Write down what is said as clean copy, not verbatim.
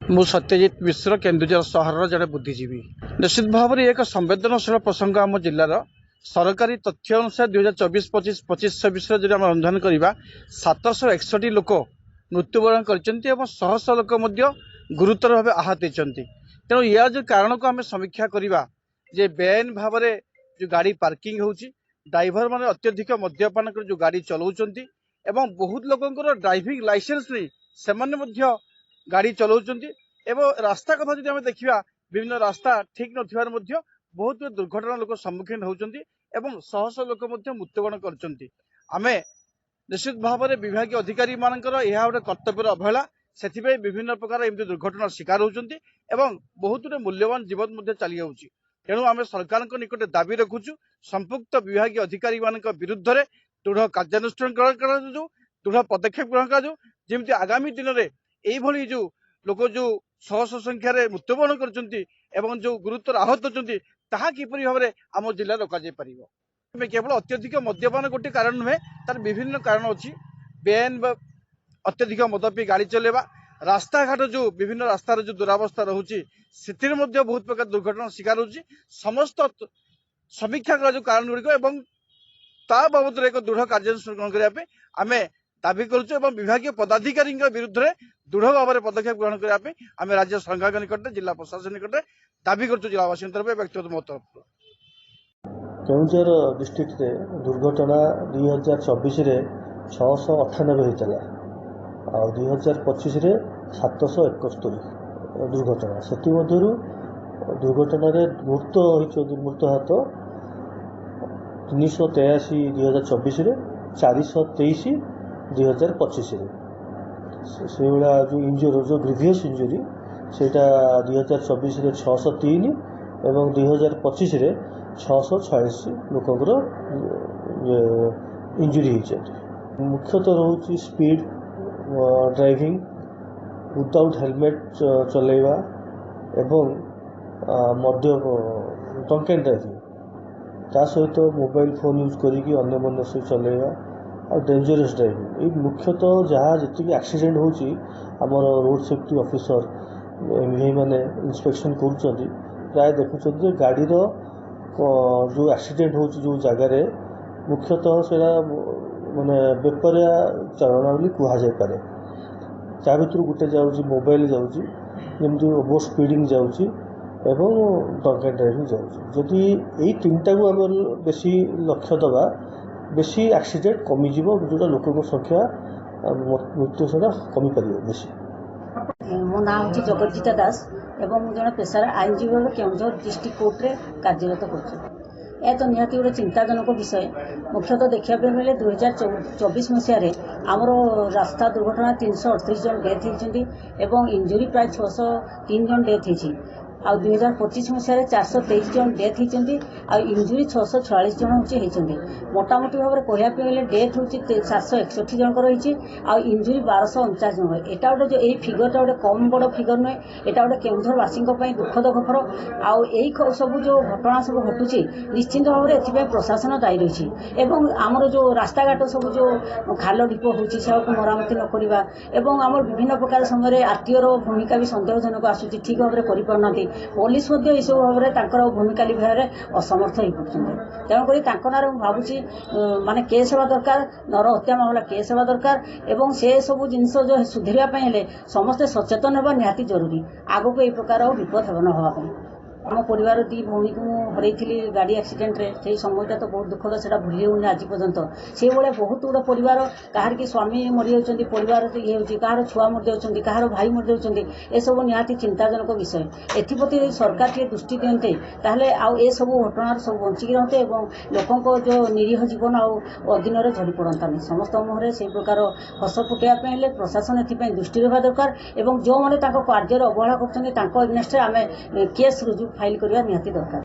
मु सत्यजित मिश्र केन्दुझर सहर जड़े बुद्धिजीवी। निश्चित भाव में एक संवेदनशील प्रसंग आम जिलार सरकारी तथ्य अनुसार 2024-25-26 जो अनुधान करवा 761 लोक मृत्युवरण कर शह शह लोक गुरुतर भाव आहत होती। तेणु या जो कारण को आम समीक्षा करवा जे बेआईन भाव में जो गाड़ी पार्किंग हो ड्राइवर मैंने अत्यधिक मद्यपान कर जो गाड़ी चलाउछंती एवं बहुत लोकंकर ड्राइविंग लाइसेंस नहीं से गाड़ी चलाउछंती एवं रास्ता कथा जो आम देखा विभिन्न रास्ता ठीक नथिबार मध्य बहुत दुर्घटना लोक सम्मुखीन होउछंती एवं शह शह लोक मृत्युवरण करछंती। आमे निश्चित भाव में विभाग अधिकारी मानकर यह गोटे कर्तव्यर अवहेला से विभिन्न प्रकार एमती दुर्घटना शिकार होउछंती एवं बहुत मूल्यवान जीवन चली जाउछि। तेणु आम सरकार निकट दाबी रखुचु संपुक्त विभाग अधिकारी मान विरुद्ध में दृढ़ कार्यानुष्ठान दृढ़ पदक्षेप ग्रहण करमती आगामी दिन में यही जो लोक जो शह शह संख्यार मृत्युवरण कर जो गुरुतर आहत होती किपरि भाव में आम जिले रोक केवल अत्यधिक मद्यपान गोटे कारण नुहे तार विभिन्न कारण अच्छी बेआईन अत्यधिक मद पी गाड़ी चलेवा रास्ता घाट जो विभिन्न रास्तार जो दुरावस्था रोचे से बहुत प्रकार दुर्घटना शिकार होची समस्त समीक्षा जो कारण गुड़िक बाबद एक दृढ़ कार्यानुष्ठान ग्रहण करने आम दाबी करुँ विभाग पदाधिकारी विरुद्ध में दृढ़ भाव में पदक्षेप ग्रहण करने आम राज्य सरकार निकट जिला प्रशासन निकट दाबी करुँ जिलावासी तरफ व्यक्तिगत मो तरफ। केन्दुझर डिस्ट्रिक्ट रे दुर्घटना 2024 रे 698 होता आ 2025 रे 771 दुर्घटना से दुर्घटना मृत हाथ 383 2024 रे 423 2025 से भाया जो इंजुरी जो ग्रीवियस इंजुरी से 2024 रे 603 एवं 2025 रे 646 लोकंर इंजुरी होती। मुख्यतः रोचे स्पीड ड्राइविंग विदाउट हेलमेट चलेवा एवं मध्य ड्रंक एंड ड्राइविंग ता सहित मोबाइल फोन यूज करिकी अन्य मन से चलेवा और डेंजरस ड्राइविंग ये मुख्यतः जहाँ जी एक्सीडेंट होची हमर रोड सेफ्टी ऑफिसर एमवीआई माने इंस्पेक्शन करुँच प्राय देखुं गाड़ीर जो एक्सीडेंट हो जो जगार मुख्यतः से माने बेपरिया चालना बोली कहुए ता भर गोटे जाऊँगी मोबाइल जाऊँगी जमी ओवर स्पीडिंग जाऊँगी एवं ड्रंक एंड ड्राइविंग जाऊँगी जदि यही तीनटा को आम बेसी लक्ष्य दबा बेसी एक्सीडेंट कमिज जोटा लोक संख्या मृत्यु संख्या कमी पार बेसी। मो ना हूँ जगज्जिता दास एवं जड़े पेशार आईनजीवी भाव केन्दुझर डिस्ट्रिक्ट कोर्ट रे कार्यरत कर तो निहाती गोटे चिंताजनक विषय। मुख्यतः देखा मिले 2024 मसीह आमर रास्ता दुर्घटना 338 जन डेथ होती एवं इंजुरी प्राय 603 जन डेथ होती आ 2025 मसीह 423 जन डेथ होती आ इंजुरी 646 जन होती मोटामोटी भाव में कहवाक गले डेथ हो 761 जनकर रही आ इंजुरी 1249 जन है। यहाँ गोटे जो यही फिगरटा गोटे कम बड़ फिगर नुहे यहाँ गोटे केन्दुझरवासी दुखद खबर आउ यही सब जो घटना सब घटुची निश्चिंत भाव में एथि प्रशासन दायी रही एवं आमर जो रास्ताघाट सब जो खाल ढीप हो मरामती न करवा एवं आम विभिन्न प्रकार समय आरटीओ भूमिका भी सन्देहजनक आसूची ठीक भाव में करना पुलिस सब भाव में भूमिका लिभार असमर्थ हो पड़ते। तेणुक ना भावुची माने केस हवा दरकार नर हत्या मामला केस हवा दरकार एवं से सब जिनस जो सुधरवाई समस्ते सचेतन होगा निहाती जरूरी आगक यही प्रकार विपद न होगा। आम परिवार दी भौणी को हरई गाड़ी एक्सीडेंट रे से समयटा तो बहुत दुखद से भूली होनी आज पर्यंत से भाया बहुत गुड़ा परिवार कहार कि स्वामी मरी जाती परिवार ये हो कहार छुआ मरी जाती कहार भाई मरी जाती ए सब निहाती चिंताजनक विषय। एप्रति सरकार टे दृष्टि दियंते ताहले आउ ए सब घटना सब बंचिकी रहते और लोकों जो निरीह जीवन आउ अधीन झड़ी पड़तानी समस्त मुहर से प्रकार हस फुटाइवाई प्रशासन एपाई दृष्टि रहा दरकार और जो मैंने कार्य अवहेला कर एगेन्स्ट आम केस रुजु फाइल करवा निहाती दरकार।